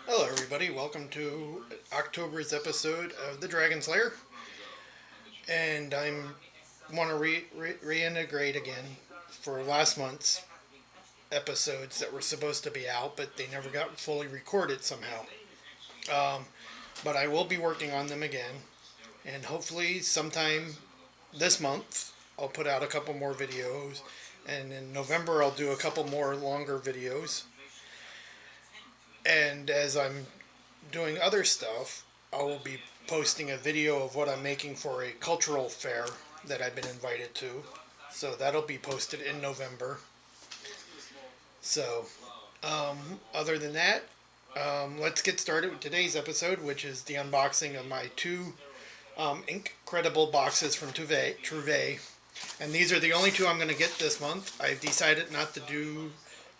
Hello everybody, welcome to October's episode of The Dragon Slayer. And I'm want to reintegrate again for last month's episodes that were supposed to be out, but they never got fully recorded somehow. Um, but I will be working on them again, and hopefully sometime this month I'll put out a couple more videos, and in November I'll do a couple more longer videos. And as I'm doing other stuff, I will be posting a video of what I'm making for a cultural fair that I've been invited to. So that'll be posted in November. So, other than that, let's get started with today's episode, which is the unboxing of my two Ink-redible boxes from Truphae. And these are the only two I'm going to get this month. I've decided not to do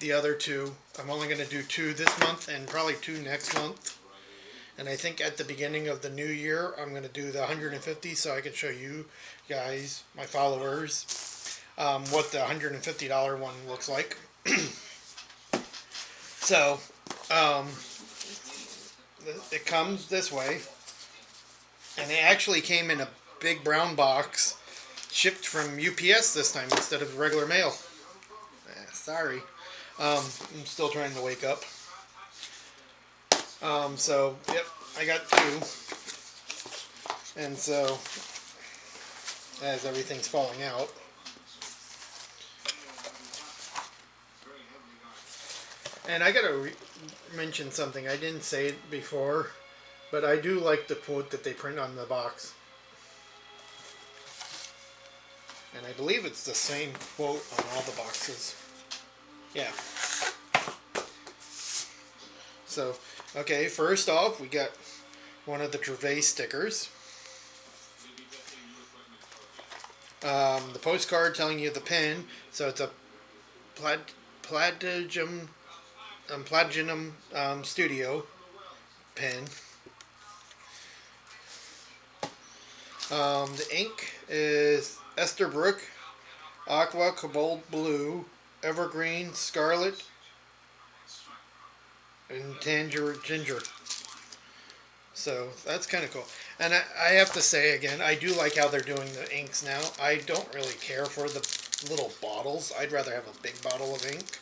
the other two. I'm only going to do two this month and probably two next month. And I think at the beginning of the new year, I'm going to do the 150 so I can show you guys, my followers, what the $150 one looks like. So, it comes this way. And it actually came in a big brown box, shipped from UPS this time instead of regular mail. Sorry. I'm still trying to wake up. So, yep, I got two. And so, as everything's falling out. And I gotta mention something. I didn't say it before, but I do like the quote that they print on the box. And I believe it's the same quote on all the boxes. Yeah. So, okay, first off, we got one of the Truphae stickers. The postcard telling you the pin. So it's a Platinum Studio pin. The ink is Esterbrook, Aqua, Cobalt Blue, Evergreen, Scarlet, and Ginger. So that's kind of cool. And I have to say again, I do like how they're doing the inks now. I don't really care for the little bottles. I'd rather have a big bottle of ink.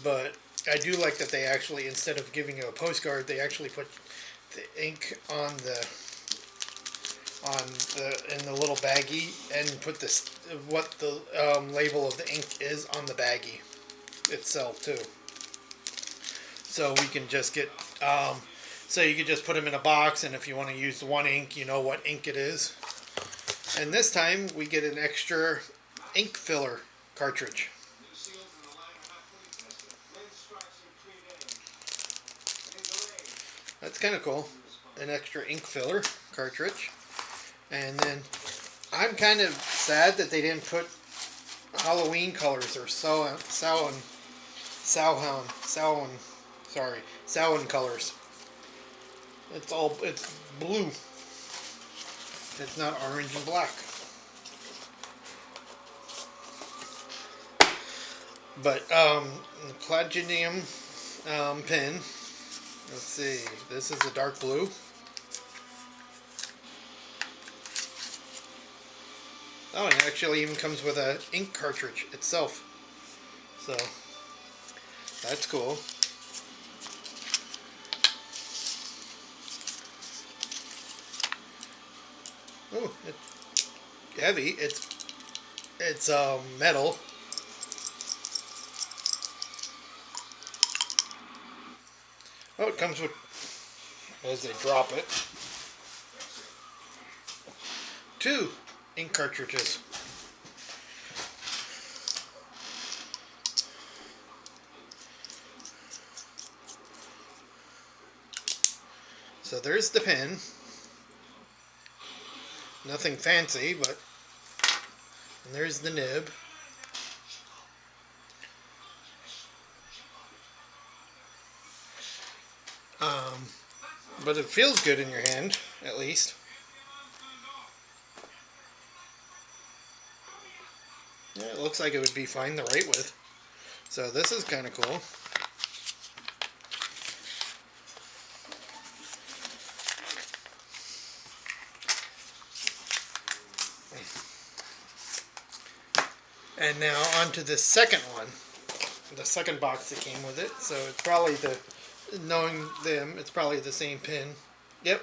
But I do like that they actually, instead of giving you a postcard, they actually put the ink in the little baggie and put this what the label of the ink is on the baggie itself too. So we can just get, so you can just put them in a box, and if you want to use one ink, you know what ink it is. And this time we get an extra ink filler cartridge. That's kind of cool. An extra ink filler cartridge. And then I'm kind of sad that they didn't put Halloween colors or Samhain colors. It's blue. It's not orange and black. But the platinum pen. Let's see. This is a dark blue. Oh, and it actually even comes with an ink cartridge itself. So that's cool. Oh, it's heavy. It's metal. Oh, it comes with, as they drop it, two ink cartridges. So there's the pen. Nothing fancy, but and there's the nib. But it feels good in your hand, at least. Yeah, it looks like it would be fine to write with. So this is kind of cool. And now on to the second one. The second box that came with it. So it's probably knowing them, it's probably the same pin. Yep,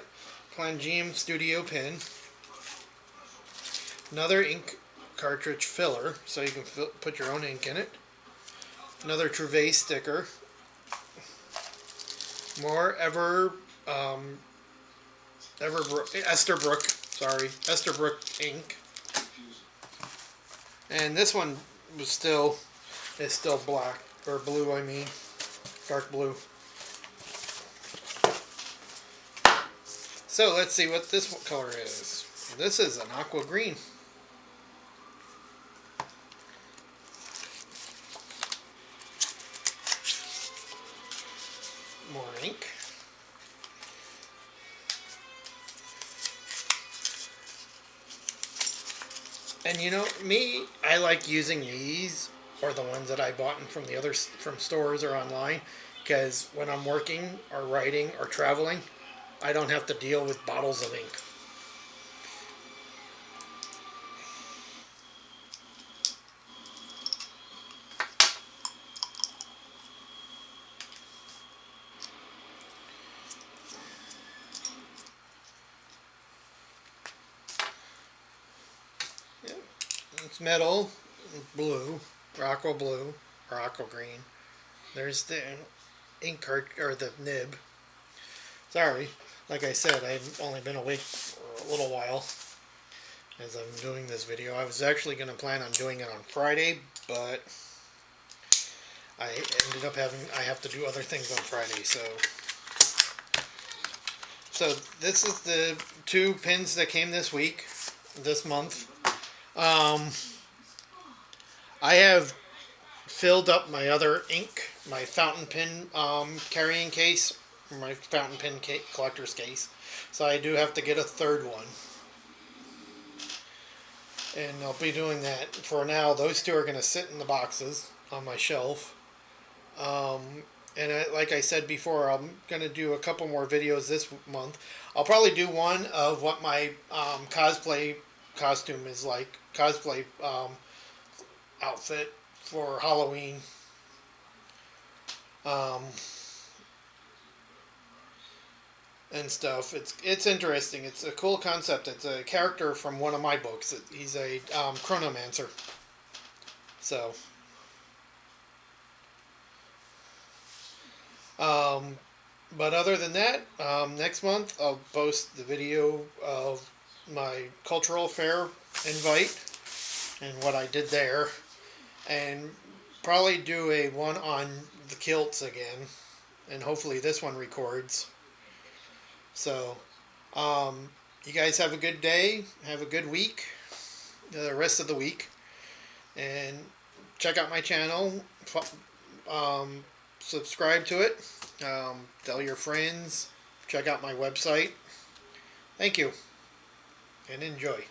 Clangium Studio pin. Another ink cartridge filler, so you can put your own ink in it. Another Truphae sticker. More Esterbrook ink. And this one is still black, or blue, I mean, dark blue. So let's see what this color is. This is an aqua green. More ink. And you know, me, I like using these, or the ones that I bought from from stores or online, because when I'm working or writing or traveling, I don't have to deal with bottles of ink. Yeah. It's metal, blue, or aqua blue, or aqua green. There's the ink cart, or the nib. Sorry, like I said, I've only been awake for a little while as I'm doing this video. I was actually going to plan on doing it on Friday, but I ended up I have to do other things on Friday, so this is the 2 pins that came this month. I have filled up my other ink, my fountain pen carrying case, my fountain pen collector's case. So I do have to get a third one. And I'll be doing that. For now, those 2 are going to sit in the boxes on my shelf. Like I said before, I'm going to do a couple more videos this month. I'll probably do one of what my cosplay costume is like. Cosplay outfit for Halloween. And stuff. It's interesting. It's a cool concept. It's a character from one of my books. He's a chronomancer. So, but other than that, next month I'll post the video of my cultural fair invite and what I did there, and probably do a one on the kilts again, and hopefully this one records. So, you guys have a good day, have a good week, the rest of the week, and check out my channel, subscribe to it, tell your friends, check out my website. Thank you, and enjoy.